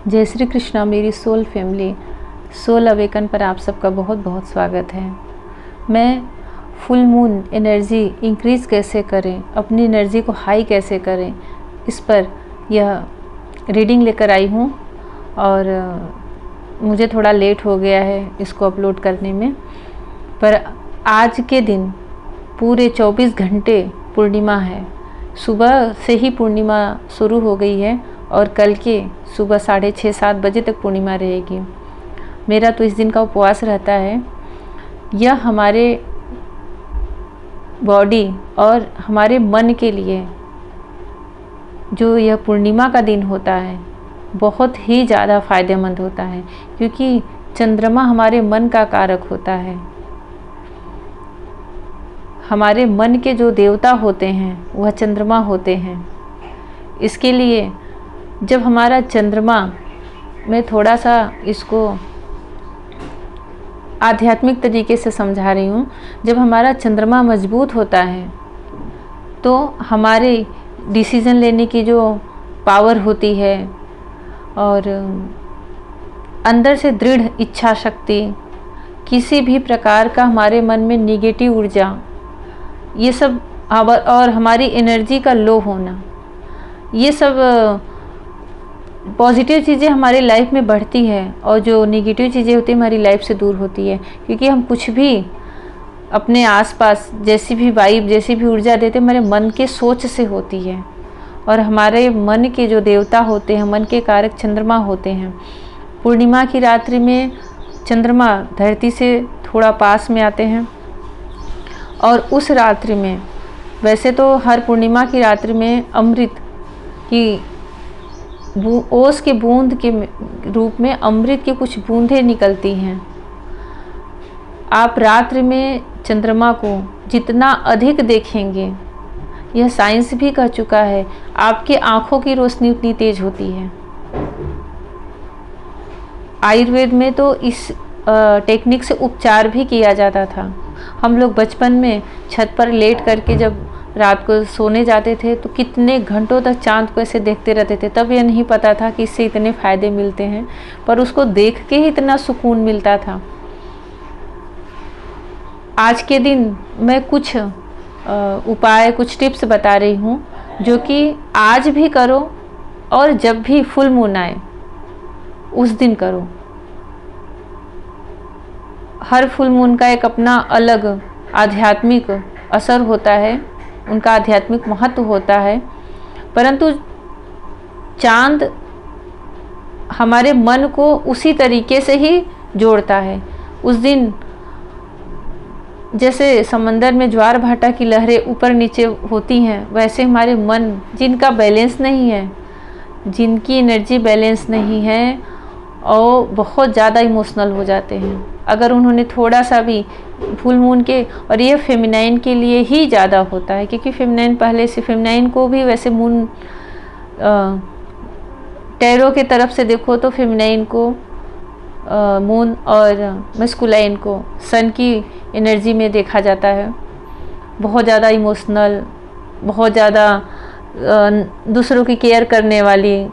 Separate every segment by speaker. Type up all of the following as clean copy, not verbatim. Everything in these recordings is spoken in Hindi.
Speaker 1: जय श्री कृष्णा मेरी सोल फैमिली। सोल अवेकन पर आप सबका बहुत बहुत स्वागत है। मैं फुल मून एनर्जी इंक्रीज़ कैसे करें, अपनी एनर्जी को हाई कैसे करें, इस पर यह रीडिंग लेकर आई हूँ और मुझे थोड़ा लेट हो गया है इसको अपलोड करने में। पर आज के दिन पूरे 24 घंटे पूर्णिमा है। सुबह से ही पूर्णिमा शुरू हो गई है और कल के सुबह 6:30-7 बजे तक पूर्णिमा रहेगी। मेरा तो इस दिन का उपवास रहता है। यह हमारे बॉडी और हमारे मन के लिए जो यह पूर्णिमा का दिन होता है बहुत ही ज़्यादा फ़ायदेमंद होता है, क्योंकि चंद्रमा हमारे मन का कारक होता है। हमारे मन के जो देवता होते हैं वह चंद्रमा होते हैं। इसके लिए जब हमारा चंद्रमा, मैं थोड़ा सा इसको आध्यात्मिक तरीके से समझा रही हूँ, जब हमारा चंद्रमा मजबूत होता है तो हमारे डिसीज़न लेने की जो पावर होती है और अंदर से दृढ़ इच्छा शक्ति, किसी भी प्रकार का हमारे मन में निगेटिव ऊर्जा, ये सब और हमारी एनर्जी का लो होना, ये सब पॉजिटिव चीज़ें हमारी लाइफ में बढ़ती है और जो निगेटिव चीज़ें होती हैं हमारी लाइफ से दूर होती है। क्योंकि हम कुछ भी अपने आसपास जैसी भी वाइब, जैसी भी ऊर्जा देते हैं हमारे मन के सोच से होती है। और हमारे मन के जो देवता होते हैं, मन के कारक चंद्रमा होते हैं। पूर्णिमा की रात्रि में चंद्रमा धरती से थोड़ा पास में आते हैं और उस रात्रि में, वैसे तो हर पूर्णिमा की रात्रि में अमृत की ओस के बूंद के रूप में अमृत की कुछ बूंदें निकलती हैं। आप रात्रि में चंद्रमा को जितना अधिक देखेंगे, यह साइंस भी कह चुका है, आपकी आँखों की रोशनी उतनी तेज होती है। आयुर्वेद में तो इस टेक्निक से उपचार भी किया जाता था। हम लोग बचपन में छत पर लेट करके जब रात को सोने जाते थे तो कितने घंटों तक चांद को ऐसे देखते रहते थे। तब यह नहीं पता था कि इससे इतने फ़ायदे मिलते हैं, पर उसको देख के ही इतना सुकून मिलता था। आज के दिन मैं कुछ उपाय, कुछ टिप्स बता रही हूँ जो कि आज भी करो और जब भी फुल मून आए उस दिन करो। हर फुल मून का एक अपना अलग आध्यात्मिक असर होता है, उनका आध्यात्मिक महत्व होता है। परंतु चांद हमारे मन को उसी तरीके से ही जोड़ता है। उस दिन जैसे समंदर में ज्वार भाटा की लहरें ऊपर नीचे होती हैं, वैसे हमारे मन जिनका बैलेंस नहीं है, जिनकी एनर्जी बैलेंस नहीं है और बहुत ज़्यादा इमोशनल हो जाते हैं अगर उन्होंने थोड़ा सा भी फुल मून के, और ये फेमिनाइन के लिए ही ज़्यादा होता है क्योंकि फेमिनाइन पहले से, फेमिनाइन को भी वैसे मून टैरो के तरफ से देखो तो फेमिनाइन को मून और मस्कुलाइन को सन की एनर्जी में देखा जाता है। बहुत ज़्यादा इमोशनल, बहुत ज़्यादा दूसरों की केयर करने वाली,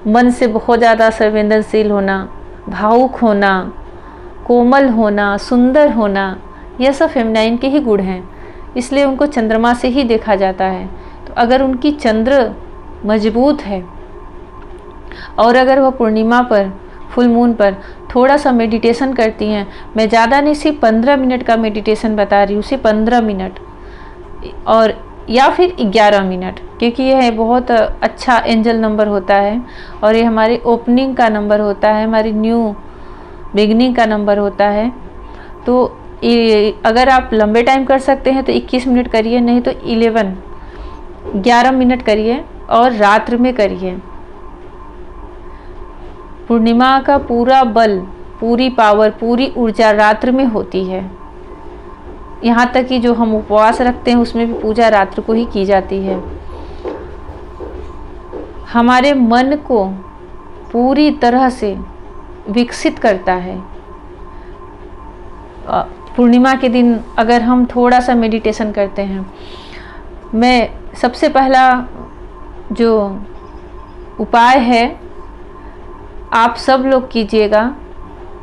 Speaker 1: मन से बहुत ज़्यादा संवेदनशील होना, भावुक होना, कोमल होना, सुंदर होना, यह सब फेमिनाइन के ही गुण हैं। इसलिए उनको चंद्रमा से ही देखा जाता है। तो अगर उनकी चंद्र मजबूत है और अगर वह पूर्णिमा पर, फुल मून पर थोड़ा सा मेडिटेशन करती हैं, मैं ज़्यादा नहीं, सिर्फ 15 मिनट का मेडिटेशन बता रही हूँ, सिर्फ 15 मिनट और या फिर 11 मिनट, क्योंकि यह बहुत अच्छा एंजल नंबर होता है और ये हमारे ओपनिंग का नंबर होता है, हमारी न्यू बिगनिंग का नंबर होता है। तो अगर आप लंबे टाइम कर सकते हैं तो 21 मिनट करिए, नहीं तो 11 मिनट करिए और रात्र में करिए। पूर्णिमा का पूरा बल, पूरी पावर, पूरी ऊर्जा रात्र में होती है। यहाँ तक कि जो हम उपवास रखते हैं उसमें भी पूजा रात्र को ही की जाती है। हमारे मन को पूरी तरह से विकसित करता है। पूर्णिमा के दिन अगर हम थोड़ा सा मेडिटेशन करते हैं, मैं सबसे पहला जो उपाय है आप सब लोग कीजिएगा।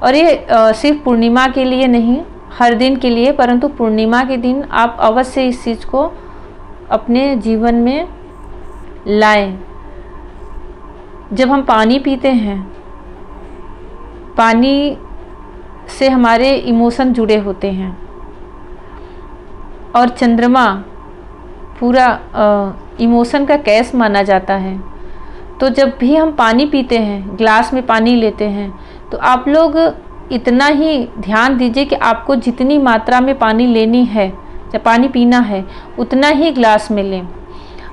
Speaker 1: और ये सिर्फ पूर्णिमा के लिए नहीं, हर दिन के लिए, परंतु पूर्णिमा के दिन आप अवश्य इस चीज़ को अपने जीवन में लाएं। जब हम पानी पीते हैं, पानी से हमारे इमोशन जुड़े होते हैं और चंद्रमा पूरा इमोशन का कैश माना जाता है। तो जब भी हम पानी पीते हैं, ग्लास में पानी लेते हैं, तो आप लोग इतना ही ध्यान दीजिए कि आपको जितनी मात्रा में पानी लेनी है, जब पानी पीना है, उतना ही ग्लास में लें।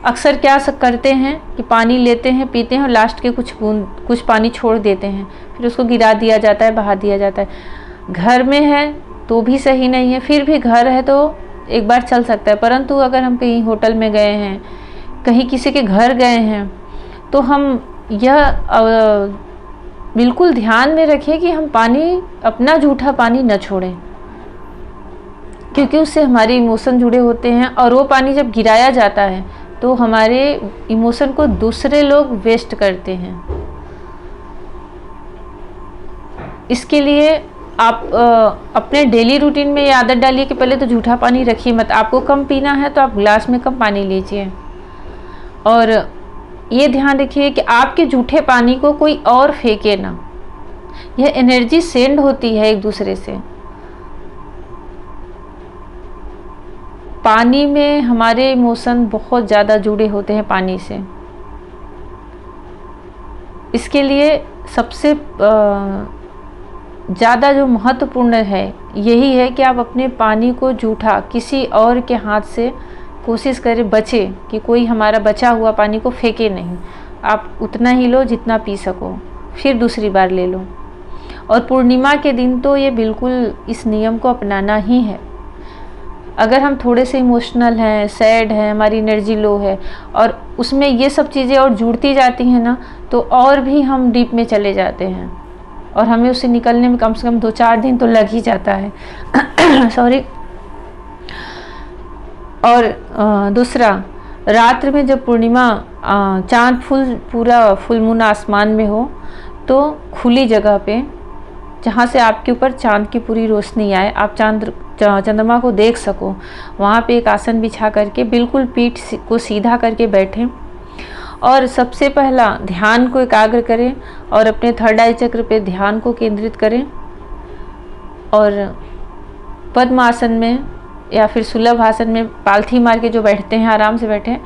Speaker 1: अक्सर क्या करते हैं कि पानी लेते हैं, पीते हैं और लास्ट के कुछ पानी छोड़ देते हैं, फिर उसको गिरा दिया जाता है, बहा दिया जाता है। घर में है तो भी सही नहीं है, फिर भी घर है तो एक बार चल सकता है, परंतु अगर हम कहीं होटल में गए हैं, कहीं किसी के घर गए हैं, तो हम यह बिल्कुल ध्यान में रखें कि हम पानी, अपना जूठा पानी न छोड़ें, क्योंकि उससे हमारे इमोशन जुड़े होते हैं और वो पानी जब गिराया जाता है तो हमारे इमोशन को दूसरे लोग वेस्ट करते हैं। इसके लिए आप अपने डेली रूटीन में ये आदत डालिए कि पहले तो जूठा पानी रखिए मत। आपको कम पीना है तो आप ग्लास में कम पानी लीजिए और ये ध्यान रखिए कि आपके जूठे पानी को कोई और फेंके ना। यह एनर्जी सेंड होती है एक दूसरे से। पानी में हमारे इमोशन बहुत ज़्यादा जुड़े होते हैं पानी से। इसके लिए सबसे ज़्यादा जो महत्वपूर्ण है यही है कि आप अपने पानी को जूठा किसी और के हाथ से कोशिश करें बचे, कि कोई हमारा बचा हुआ पानी को फेंके नहीं। आप उतना ही लो जितना पी सको, फिर दूसरी बार ले लो। और पूर्णिमा के दिन तो ये बिल्कुल इस नियम को अपनाना ही है। अगर हम थोड़े से इमोशनल हैं, सैड हैं, हमारी एनर्जी लो है और उसमें ये सब चीज़ें और जुड़ती जाती हैं ना, तो और भी हम डीप में चले जाते हैं और हमें उससे निकलने में कम से कम 2-4 दिन तो लग ही जाता है। सॉरी। और दूसरा, रात्र में जब पूर्णिमा चांद पूरा फुल मून आसमान में हो, तो खुली जगह पे जहाँ से आपके ऊपर चांद की पूरी रोशनी आए, आप चंद्रमा को देख सको, वहाँ पे एक आसन बिछा करके बिल्कुल पीठ को सीधा करके बैठें और सबसे पहला ध्यान को एकाग्र करें और अपने थर्ड आई चक्र पे ध्यान को केंद्रित करें। और पद्म आसन में या फिर सुलभ आसन में पालथी मार के जो बैठते हैं, आराम से बैठें,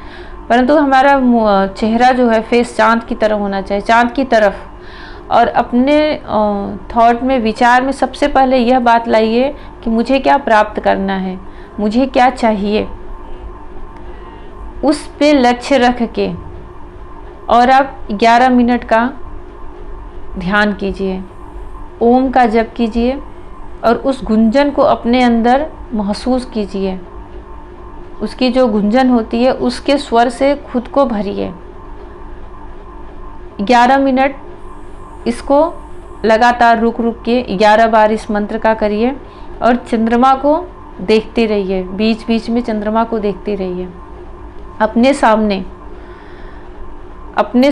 Speaker 1: परंतु हमारा चेहरा जो है फेस चांद की तरफ होना चाहिए, चांद की तरफ। और अपने थॉट में, विचार में सबसे पहले यह बात लाइए कि मुझे क्या प्राप्त करना है, मुझे क्या चाहिए, उस पे लक्ष्य रख के और आप 11 मिनट का ध्यान कीजिए, ओम का जप कीजिए और उस गुंजन को अपने अंदर महसूस कीजिए। उसकी जो गुंजन होती है उसके स्वर से खुद को भरिए। 11 मिनट इसको लगातार रुक रुक के 11 बार इस मंत्र का करिए और चंद्रमा को देखते रहिए, बीच बीच में चंद्रमा को देखते रहिए। अपने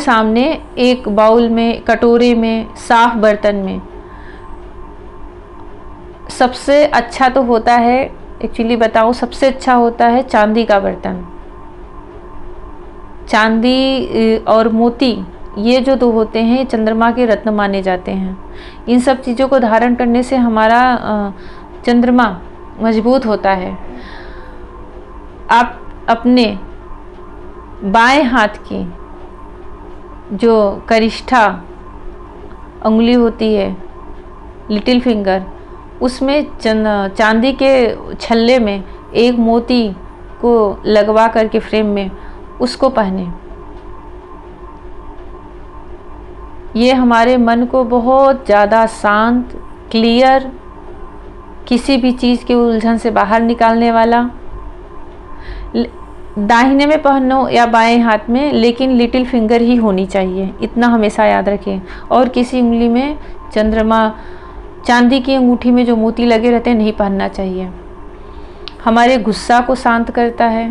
Speaker 1: सामने एक बाउल में, कटोरे में, साफ बर्तन में, सबसे अच्छा तो होता है, एक्चुअली बताऊँ, सबसे अच्छा होता है चांदी का बर्तन। चांदी और मोती, ये जो दो होते हैं, चंद्रमा के रत्न माने जाते हैं। इन सब चीज़ों को धारण करने से हमारा चंद्रमा मजबूत होता है। आप अपने बाएं हाथ की जो करिष्ठा उंगली होती है, लिटिल फिंगर, उसमें चांदी के छल्ले में एक मोती को लगवा करके फ्रेम में उसको पहने। ये हमारे मन को बहुत ज़्यादा शांत, क्लियर, किसी भी चीज़ के उलझन से बाहर निकालने वाला। दाहिने में पहनो या बाएं हाथ में, लेकिन लिटिल फिंगर ही होनी चाहिए, इतना हमेशा याद रखें। और किसी उंगली में चंद्रमा, चांदी की अंगूठी में जो मोती लगे रहते हैं, नहीं पहनना चाहिए। हमारे गुस्सा को शांत करता है,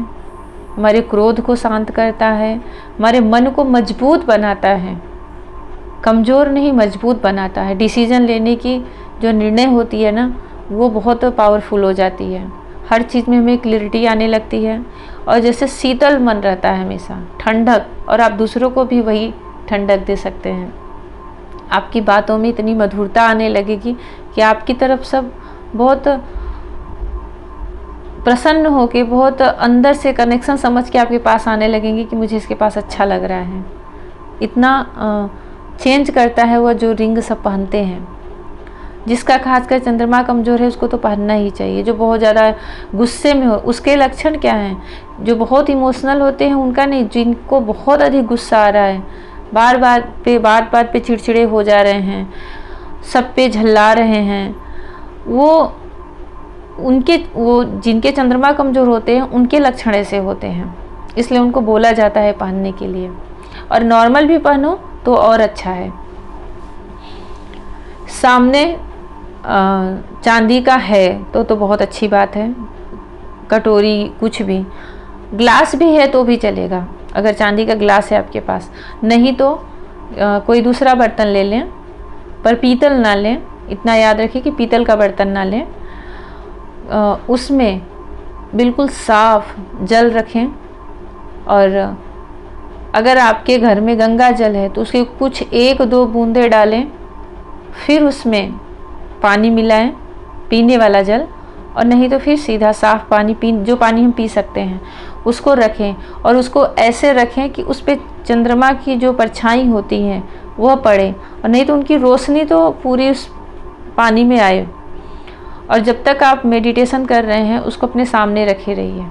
Speaker 1: हमारे क्रोध को शांत करता है, हमारे मन को मजबूत बनाता है। कमज़ोर नहीं मजबूत बनाता है। डिसीजन लेने की जो निर्णय होती है ना, वो बहुत पावरफुल हो जाती है। हर चीज़ में हमें क्लियरिटी आने लगती है और जैसे शीतल मन रहता है हमेशा, ठंडक, और आप दूसरों को भी वही ठंडक दे सकते हैं। आपकी बातों में इतनी मधुरता आने लगेगी कि आपकी तरफ सब बहुत प्रसन्न होके, बहुत अंदर से कनेक्शन समझ के आपके पास आने लगेंगे कि मुझे इसके पास अच्छा लग रहा है। इतना चेंज करता है वह जो रिंग सब पहनते हैं। जिसका खासकर चंद्रमा कमज़ोर है उसको तो पहनना ही चाहिए। जो बहुत ज़्यादा गुस्से में हो, उसके लक्षण क्या हैं? जो बहुत इमोशनल होते हैं उनका नहीं, जिनको बहुत अधिक गुस्सा आ रहा है, बार बार पे चिड़चिड़े हो जा रहे हैं, सब पे झल्ला रहे हैं, वो जिनके चंद्रमा कमज़ोर होते हैं उनके लक्षण ऐसे होते हैं। इसलिए उनको बोला जाता है पहनने के लिए, और नॉर्मल भी पहनो तो और अच्छा है। सामने चांदी का है तो बहुत अच्छी बात है। कटोरी, कुछ भी, ग्लास भी है तो भी चलेगा, अगर चांदी का ग्लास है आपके पास। नहीं तो कोई दूसरा बर्तन ले लें, पर पीतल ना लें। इतना याद रखिए कि पीतल का बर्तन ना लें। उसमें बिल्कुल साफ जल रखें, और अगर आपके घर में गंगा जल है तो उसके कुछ 1-2 बूंदे डालें, फिर उसमें पानी मिलाएं, पीने वाला जल, और नहीं तो फिर सीधा साफ पानी जो पानी हम पी सकते हैं उसको रखें, और उसको ऐसे रखें कि उस पर चंद्रमा की जो परछाई होती है वह पड़े, और नहीं तो उनकी रोशनी तो पूरी उस पानी में आए। और जब तक आप मेडिटेशन कर रहे हैं उसको अपने सामने रखे रहिए,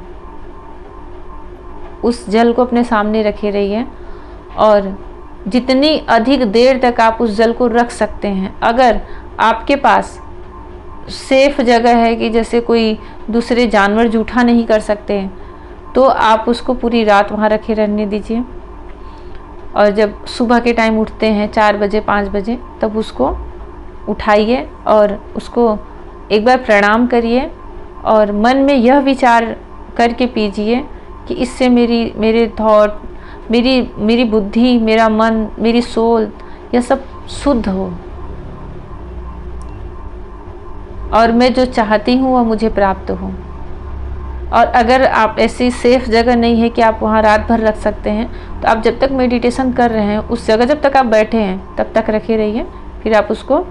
Speaker 1: उस जल को अपने सामने रखे रहिए, और जितनी अधिक देर तक आप उस जल को रख सकते हैं। अगर आपके पास सेफ जगह है कि जैसे कोई दूसरे जानवर जूठा नहीं कर सकते हैं, तो आप उसको पूरी रात वहाँ रखे रहने दीजिए, और जब सुबह के टाइम उठते हैं 4 बजे 5 बजे, तब उसको उठाइए और उसको एक बार प्रणाम करिए, और मन में यह विचार करके पीजिए कि इससे मेरे थॉट, मेरी बुद्धि, मेरा मन, मेरी सोल, यह सब शुद्ध हो, और मैं जो चाहती हूँ वह मुझे प्राप्त हो। और अगर आप ऐसी सेफ जगह नहीं है कि आप वहाँ रात भर रख सकते हैं, तो आप जब तक मेडिटेशन कर रहे हैं उस जगह जब तक आप बैठे हैं तब तक रखे रहिए। फिर आप उसको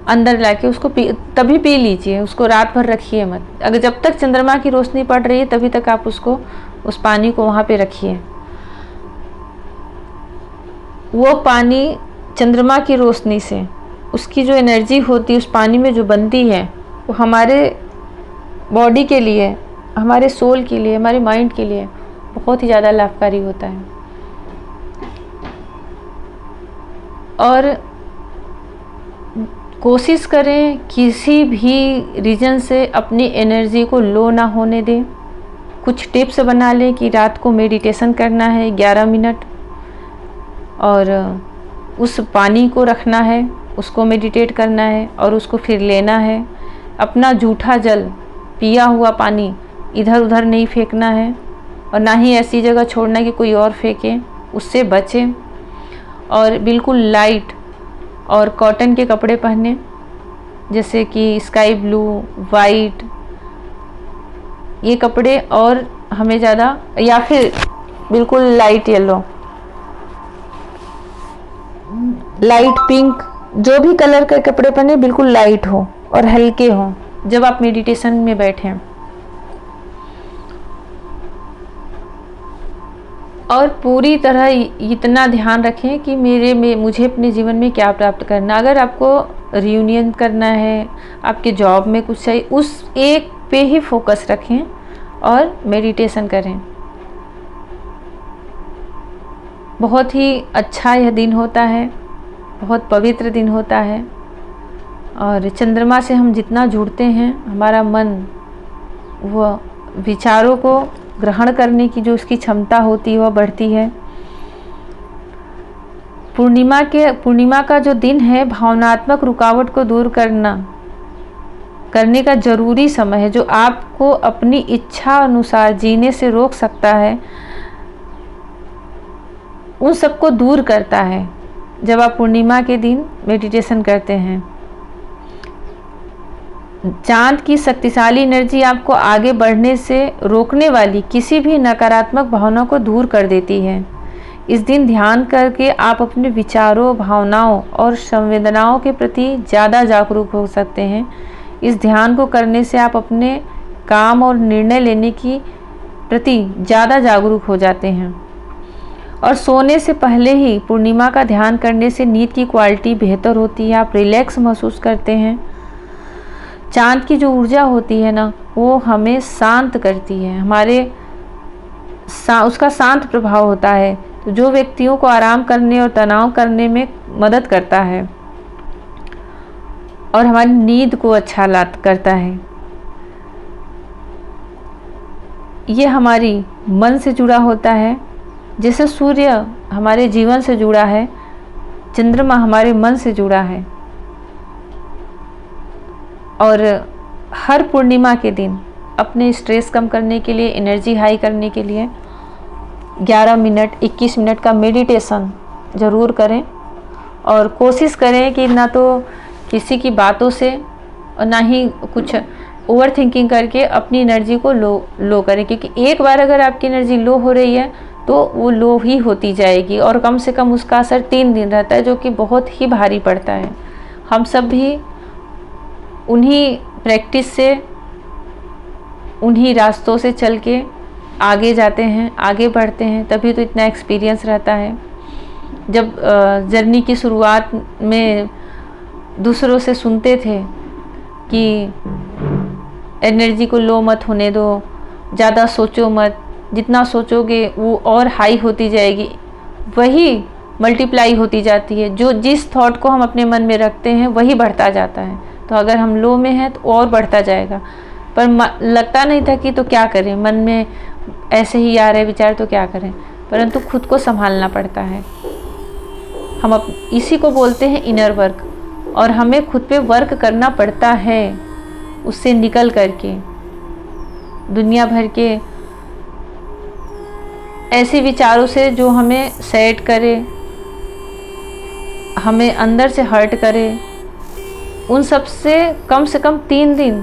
Speaker 1: अंदर लाके उसको तभी पी लीजिए, उसको रात भर रखिए मत। अगर जब तक चंद्रमा की रोशनी पड़ रही है तभी तक आप उसको, उस पानी को वहाँ पे रखिए। वो पानी चंद्रमा की रोशनी से, उसकी जो एनर्जी होती है उस पानी में जो बनती है, वो हमारे बॉडी के लिए, हमारे सोल के लिए, हमारे माइंड के लिए बहुत ही ज़्यादा लाभकारी होता है। और कोशिश करें किसी भी रीजन से अपनी एनर्जी को लो ना होने दें। कुछ टिप्स बना लें कि रात को मेडिटेशन करना है 11 मिनट, और उस पानी को रखना है, उसको मेडिटेट करना है, और उसको फिर लेना है। अपना जूठा जल, पिया हुआ पानी इधर उधर नहीं फेंकना है, और ना ही ऐसी जगह छोड़ना कि कोई और फेंके, उससे बचें। और बिल्कुल लाइट और कॉटन के कपड़े पहने, जैसे कि स्काई ब्लू, वाइट, ये कपड़े, और हमें ज़्यादा, या फिर बिल्कुल लाइट येलो, लाइट पिंक, जो भी कलर के कपड़े पहने बिल्कुल लाइट हो और हल्के हो जब आप मेडिटेशन में बैठें। और पूरी तरह इतना ध्यान रखें कि मुझे अपने जीवन में क्या प्राप्त करना। अगर आपको रियूनियन करना है, आपके जॉब में कुछ चाहिए, उस एक पे ही फोकस रखें और मेडिटेशन करें। बहुत ही अच्छा यह दिन होता है, बहुत पवित्र दिन होता है। और चंद्रमा से हम जितना जुड़ते हैं, हमारा मन वह विचारों को ग्रहण करने की जो उसकी क्षमता होती है वह बढ़ती है। पूर्णिमा का जो दिन है, भावनात्मक रुकावट को दूर करने का जरूरी समय है, जो आपको अपनी इच्छा अनुसार जीने से रोक सकता है, उन सबको दूर करता है। जब आप पूर्णिमा के दिन मेडिटेशन करते हैं, चांद की शक्तिशाली एनर्जी आपको आगे बढ़ने से रोकने वाली किसी भी नकारात्मक भावना को दूर कर देती है। इस दिन ध्यान करके आप अपने विचारों, भावनाओं और संवेदनाओं के प्रति ज़्यादा जागरूक हो सकते हैं। इस ध्यान को करने से आप अपने काम और निर्णय लेने की प्रति ज़्यादा जागरूक हो जाते हैं। और सोने से पहले ही पूर्णिमा का ध्यान करने से नींद की क्वालिटी बेहतर होती है, आप रिलैक्स महसूस करते हैं। चांद की जो ऊर्जा होती है ना, वो हमें शांत करती है, उसका शांत प्रभाव होता है, तो जो व्यक्तियों को आराम करने और तनाव करने में मदद करता है और हमारी नींद को अच्छा करता है। ये हमारी मन से जुड़ा होता है, जैसे सूर्य हमारे जीवन से जुड़ा है, चंद्रमा हमारे मन से जुड़ा है। और हर पूर्णिमा के दिन अपने स्ट्रेस कम करने के लिए, एनर्जी हाई करने के लिए 11 मिनट 21 मिनट का मेडिटेशन ज़रूर करें। और कोशिश करें कि ना तो किसी की बातों से और ना ही कुछ ओवर थिंकिंग करके अपनी एनर्जी को लो करें, क्योंकि एक बार अगर आपकी एनर्जी लो हो रही है तो वो लो ही होती जाएगी और कम से कम उसका असर 3 दिन रहता है, जो कि बहुत ही भारी पड़ता है। हम सब भी उन्हीं प्रैक्टिस से, उन्हीं रास्तों से चल के आगे जाते हैं, आगे बढ़ते हैं, तभी तो इतना एक्सपीरियंस रहता है। जब जर्नी की शुरुआत में दूसरों से सुनते थे कि एनर्जी को लो मत होने दो, ज़्यादा सोचो मत, जितना सोचोगे वो और हाई होती जाएगी, वही मल्टीप्लाई होती जाती है। जो जिस थॉट को हम अपने मन में रखते हैं वही बढ़ता जाता है। तो अगर हम लो में हैं तो और बढ़ता जाएगा, पर लगता नहीं था कि तो क्या करें, मन में ऐसे ही आ रहे विचार तो क्या करें, परंतु खुद को संभालना पड़ता है। हम इसी को बोलते हैं इनर वर्क, और हमें खुद पे वर्क करना पड़ता है, उससे निकल करके दुनिया भर के ऐसे विचारों से जो हमें सैड करे, हमें अंदर से हर्ट करे, उन सब से कम 3 दिन,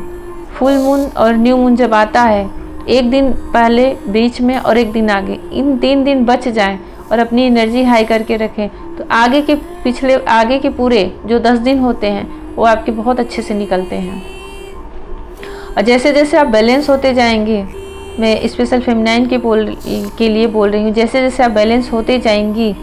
Speaker 1: फुल मून और न्यू मून जब आता है, एक दिन पहले, बीच में और एक दिन आगे, इन 3 दिन बच जाएं और अपनी एनर्जी हाई करके रखें, तो आगे के पूरे जो 10 दिन होते हैं वो आपके बहुत अच्छे से निकलते हैं। और जैसे जैसे आप बैलेंस होते जाएंगे, मैं स्पेशल फेमिनाइन के लिए बोल रही हूँ, जैसे जैसे आप बैलेंस होते जाएंगी,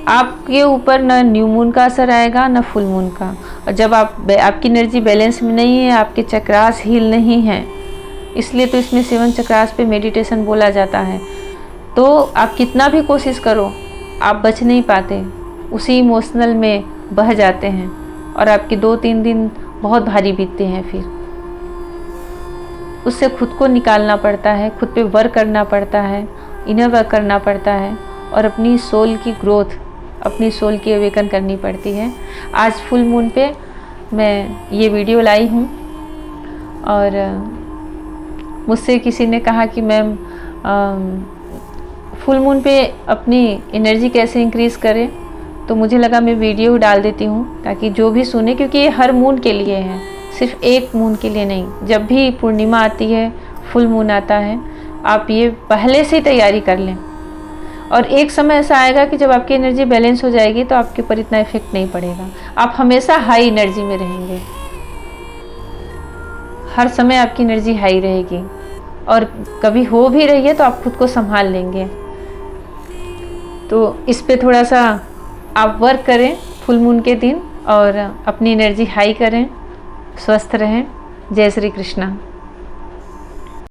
Speaker 1: आपके ऊपर न न्यू मून का असर आएगा न फुल मून का। और जब आपकी एनर्जी बैलेंस में नहीं है, आपके चक्रास हील नहीं हैं, इसलिए तो इसमें 7 चक्रास पे मेडिटेशन बोला जाता है। तो आप कितना भी कोशिश करो, आप बच नहीं पाते, उसी इमोशनल में बह जाते हैं और आपके 2-3 दिन बहुत भारी बीतते हैं। फिर उससे खुद को निकालना पड़ता है, खुद पे वर्क करना पड़ता है, इनर वर्क करना पड़ता है और अपनी सोल की ग्रोथ, अपनी सोल की अवेकन करनी पड़ती है। आज फुल मून पे मैं ये वीडियो लाई हूँ और मुझसे किसी ने कहा कि मैम फुल मून पे अपनी एनर्जी कैसे इंक्रीज़ करें, तो मुझे लगा मैं वीडियो डाल देती हूँ ताकि जो भी सुने, क्योंकि ये हर मून के लिए है, सिर्फ एक मून के लिए नहीं। जब भी पूर्णिमा आती है, फुल मून आता है, आप ये पहले से ही तैयारी कर लें। और एक समय ऐसा आएगा कि जब आपकी एनर्जी बैलेंस हो जाएगी तो आपके ऊपर इतना इफेक्ट नहीं पड़ेगा, आप हमेशा हाई एनर्जी में रहेंगे, हर समय आपकी एनर्जी हाई रहेगी। और कभी हो भी रही है तो आप खुद को संभाल लेंगे। तो इस पे थोड़ा सा आप वर्क करें फुल मून के दिन और अपनी एनर्जी हाई करें, स्वस्थ रहें। जय श्री कृष्णा।